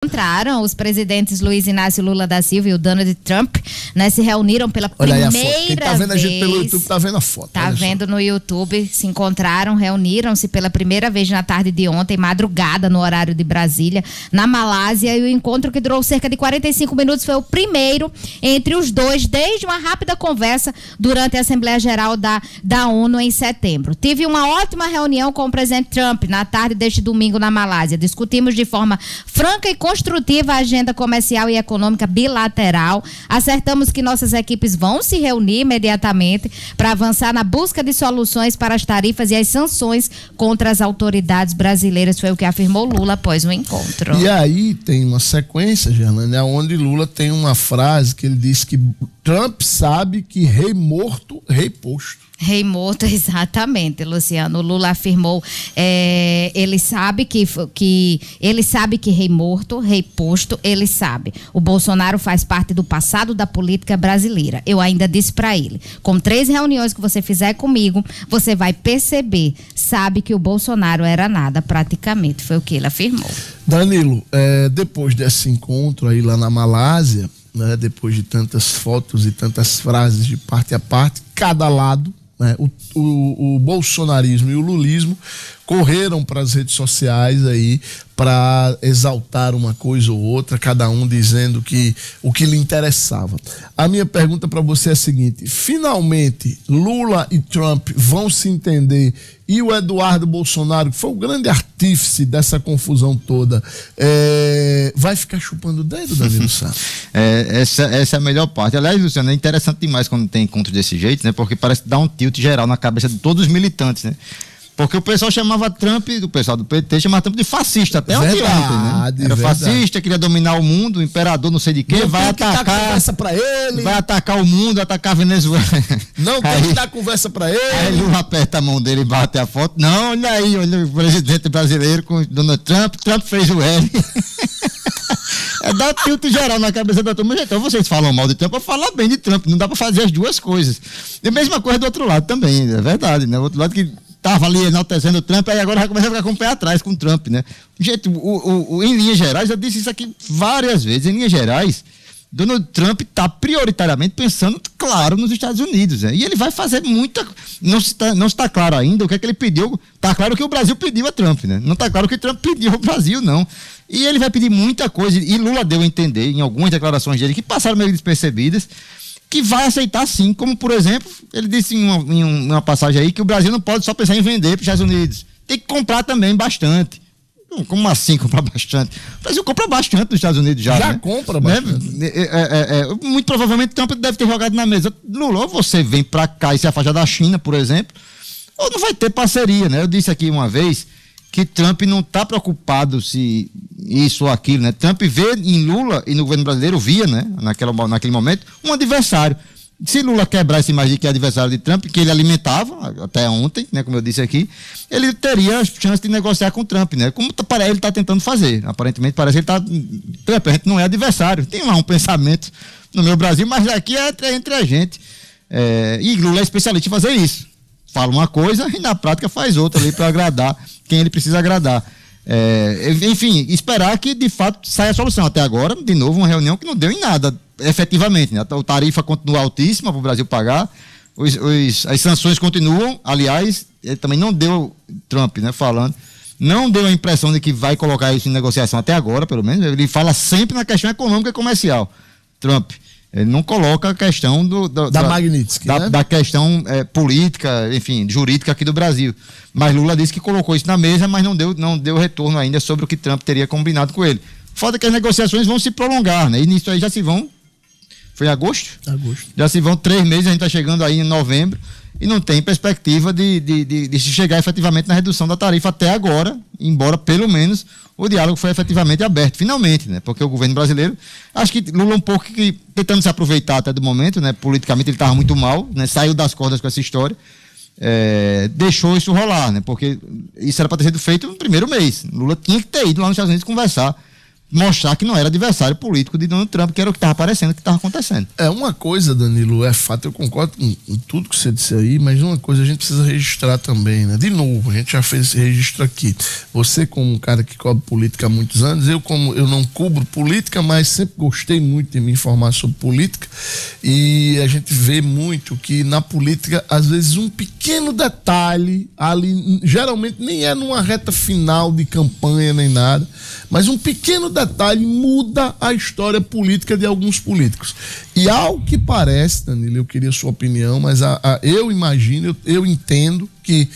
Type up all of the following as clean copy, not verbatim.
Encontraram os presidentes Luiz Inácio Lula da Silva e o Donald Trump, né, se reuniram pela primeira vez. Quem tá vendo a gente pelo YouTube tá vendo a foto. Tá vendo no YouTube, se encontraram, reuniram-se pela primeira vez na tarde de ontem, madrugada no horário de Brasília, na Malásia, e o encontro que durou cerca de 45 minutos foi o primeiro entre os dois, desde uma rápida conversa durante a Assembleia Geral da ONU em setembro. Tive uma ótima reunião com o presidente Trump na tarde deste domingo na Malásia. Discutimos de forma franca e construtiva a agenda comercial e econômica bilateral. Acertamos que nossas equipes vão se reunir imediatamente para avançar na busca de soluções para as tarifas e as sanções contra as autoridades brasileiras, foi o que afirmou Lula após o encontro. E aí tem uma sequência, Gerlane, onde Lula tem uma frase que ele diz que Trump sabe que rei morto, rei posto. Rei morto, exatamente, Luciano. O Lula afirmou, ele sabe que rei morto, rei posto, ele sabe. O Bolsonaro faz parte do passado da política brasileira. Eu ainda disse para ele, com 3 reuniões que você fizer comigo, você vai perceber, sabe que o Bolsonaro era nada, praticamente, foi o que ele afirmou. Danilo, depois desse encontro aí lá na Malásia, né, depois de tantas fotos e tantas frases de parte a parte, cada lado, né, o bolsonarismo e o lulismo correram para as redes sociais aí para exaltar uma coisa ou outra, cada um dizendo que o que lhe interessava. A minha pergunta para você é a seguinte: finalmente Lula e Trump vão se entender e o Eduardo Bolsonaro, que foi o grande artífice dessa confusão toda, vai ficar chupando o dedo, Danilo Santos? Essa é a melhor parte. Aliás, Luciano, é interessante demais quando tem encontro desse jeito, né? Porque parece que dá um tilt geral na cabeça de todos os militantes, né? Porque o pessoal chamava Trump, o pessoal do PT chamava Trump de fascista, até ontem, né? Era fascista, queria dominar o mundo, o imperador não sei de quê, vai atacar, conversa pra ele. Vai atacar o mundo, vai atacar a Venezuela. Não tem que dar conversa pra ele. Aí ele aperta a mão dele e bate a foto. Não, olha aí, olha o presidente brasileiro com Donald Trump, Trump fez o L. Dá tilt geral na cabeça da turma. Então vocês falam mal de Trump, eu falar bem de Trump, não dá pra fazer as duas coisas. E a mesma coisa do outro lado também, é verdade, né? O outro lado que estava ali enaltecendo o Trump, aí agora vai começar a ficar com o pé atrás com o Trump, né? Gente, em linhas gerais, eu disse isso aqui várias vezes, em linhas gerais, Donald Trump está prioritariamente pensando, claro, nos Estados Unidos, né? E ele vai fazer muita... Não está claro ainda o que é que ele pediu. Está claro que o Brasil pediu a Trump, né? Não está claro que Trump pediu ao Brasil, não. E ele vai pedir muita coisa, e Lula deu a entender, em algumas declarações dele, que passaram meio despercebidas, que vai aceitar sim, como por exemplo, ele disse em uma passagem aí que o Brasil não pode só pensar em vender para os Estados Unidos, tem que comprar também bastante. Como assim comprar bastante? O Brasil compra bastante dos Estados Unidos já, né? Compra bastante. Muito provavelmente Trump deve ter jogado na mesa, Lula, ou você vem para cá e se afasta da China, por exemplo, ou não vai ter parceria, né? Eu disse aqui uma vez que Trump não está preocupado se isso ou aquilo, né? Trump vê em Lula e no governo brasileiro via, né? Naquele momento, um adversário. Se Lula quebrar essa imagem de que é adversário de Trump, que ele alimentava até ontem, né? Como eu disse aqui, ele teria a chance de negociar com Trump, né? Como ele está tentando fazer. Aparentemente parece que ele está... A gente não é adversário. Tem lá um pensamento no meu Brasil, mas aqui é entre a gente. E Lula é especialista em fazer isso. Fala uma coisa e na prática faz outra ali para agradar quem ele precisa agradar. Enfim, esperar que de fato saia a solução. Até agora, de novo, uma reunião que não deu em nada, efetivamente, né? A tarifa continua altíssima para o Brasil pagar, as sanções continuam. Aliás, ele também não deu, Trump, né, falando, não deu a impressão de que vai colocar isso em negociação até agora, pelo menos. Ele fala sempre na questão econômica e comercial, Trump. Ele não coloca a questão da Magnitsky, né? Da questão política, enfim, jurídica aqui do Brasil. Mas Lula disse que colocou isso na mesa, mas não deu retorno ainda sobre o que Trump teria combinado com ele. Foda que as negociações vão se prolongar, né? E nisso aí já se vão... Foi em agosto? Agosto. Já se vão 3 meses, a gente está chegando aí em novembro, e não tem perspectiva de se chegar efetivamente na redução da tarifa até agora, embora pelo menos o diálogo foi efetivamente aberto, finalmente, né? Porque o governo brasileiro, acho que Lula um pouco tentando se aproveitar até do momento, né? Politicamente ele estava muito mal, né? Saiu das cordas com essa história, deixou isso rolar, né? Porque isso era para ter sido feito no primeiro mês. Lula tinha que ter ido lá nos Estados Unidos conversar mostrar que não era adversário político de Donald Trump, que era o que estava aparecendo, que estava acontecendo. Uma coisa, Danilo, é fato, eu concordo com tudo que você disse aí, mas uma coisa a gente precisa registrar também, né? De novo, a gente já fez esse registro aqui. Você, como um cara que cobre política há muitos anos, eu não cubro política, mas sempre gostei muito de me informar sobre política, e a gente vê muito que na política, às vezes, um pequeno detalhe ali, geralmente nem é numa reta final de campanha nem nada, mas um pequeno detalhe muda a história política de alguns políticos. E ao que parece, Danilo, eu queria sua opinião, mas eu imagino, eu entendo que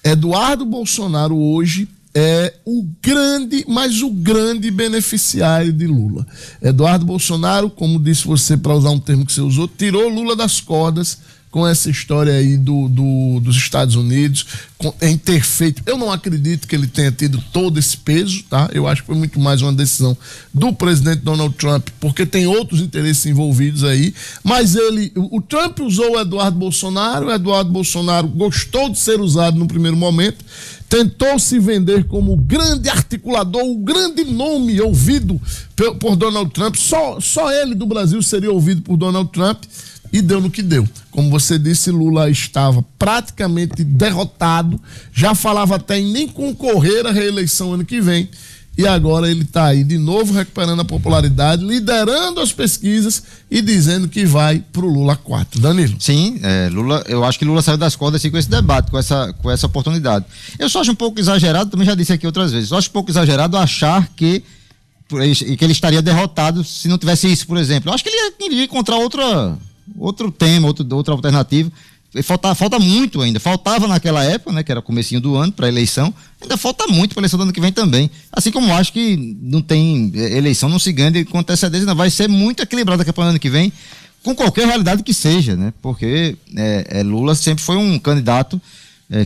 Eduardo Bolsonaro hoje é o grande beneficiário de Lula. Eduardo Bolsonaro, como disse você, para usar um termo que você usou, tirou Lula das cordas com essa história aí dos Estados Unidos, em ter feito. Eu não acredito que ele tenha tido todo esse peso, tá? Eu acho que foi muito mais uma decisão do presidente Donald Trump, porque tem outros interesses envolvidos aí, mas o Trump usou o Eduardo Bolsonaro gostou de ser usado no primeiro momento, tentou se vender como o grande articulador, o grande nome ouvido por Donald Trump, só ele do Brasil seria ouvido por Donald Trump, e deu no que deu. Como você disse, Lula estava praticamente derrotado, já falava até em nem concorrer à reeleição ano que vem, e agora ele está aí de novo recuperando a popularidade, liderando as pesquisas e dizendo que vai pro Lula 4. Danilo. Sim, Lula, eu acho que Lula saiu das cordas assim, com esse debate, com essa oportunidade. Eu só acho um pouco exagerado, também já disse aqui outras vezes, eu acho um pouco exagerado achar que ele estaria derrotado se não tivesse isso, por exemplo. Eu acho que ele iria encontrar outro tema, outra alternativa. Falta muito ainda. Faltava naquela época, né, que era o comecinho do ano para a eleição. Ainda falta muito para a eleição do ano que vem também. Assim como acho que não tem eleição, não se ganha com antecedência, não. Vai ser muito equilibrada a campanha do ano que vem, com qualquer realidade que seja, né? Porque Lula sempre foi um candidato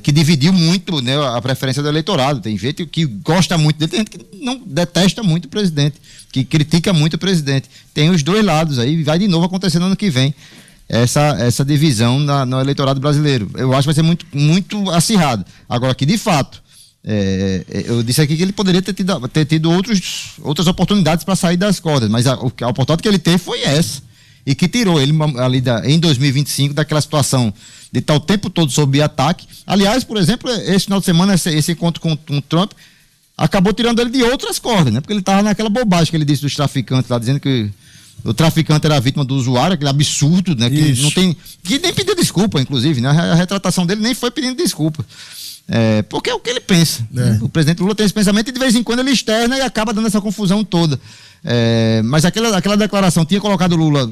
que dividiu muito, né, a preferência do eleitorado. Tem gente que gosta muito dele, tem gente que não detesta muito o presidente, que critica muito o presidente. Tem os dois lados aí, vai de novo acontecer no ano que vem essa divisão no eleitorado brasileiro. Eu acho que vai ser muito, muito acirrado. Agora que, de fato, eu disse aqui que ele poderia ter tido outras oportunidades para sair das cordas, mas a oportunidade que ele teve foi essa, e que tirou ele ali em 2025 daquela situação de estar o tempo todo sob ataque. Aliás, por exemplo, esse final de semana, esse encontro com o Trump acabou tirando ele de outras cordas, né? Porque ele estava naquela bobagem que ele disse dos traficantes lá, dizendo que o traficante era a vítima do usuário, aquele absurdo, né? Que não tem, que nem pediu desculpa, inclusive, né? A retratação dele nem foi pedindo desculpa. Porque é o que ele pensa. Né? O presidente Lula tem esse pensamento e de vez em quando ele externa e acaba dando essa confusão toda. Mas aquela declaração tinha colocado o Lula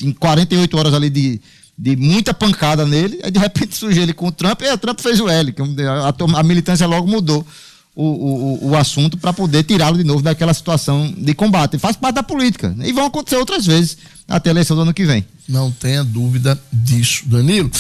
em 48 horas ali de muita pancada nele, aí de repente surgiu ele com o Trump, e o Trump fez o L, a militância logo mudou o assunto para poder tirá-lo de novo daquela situação de combate. Faz parte da política, e vão acontecer outras vezes até a eleição do ano que vem. Não tenha dúvida disso, Danilo.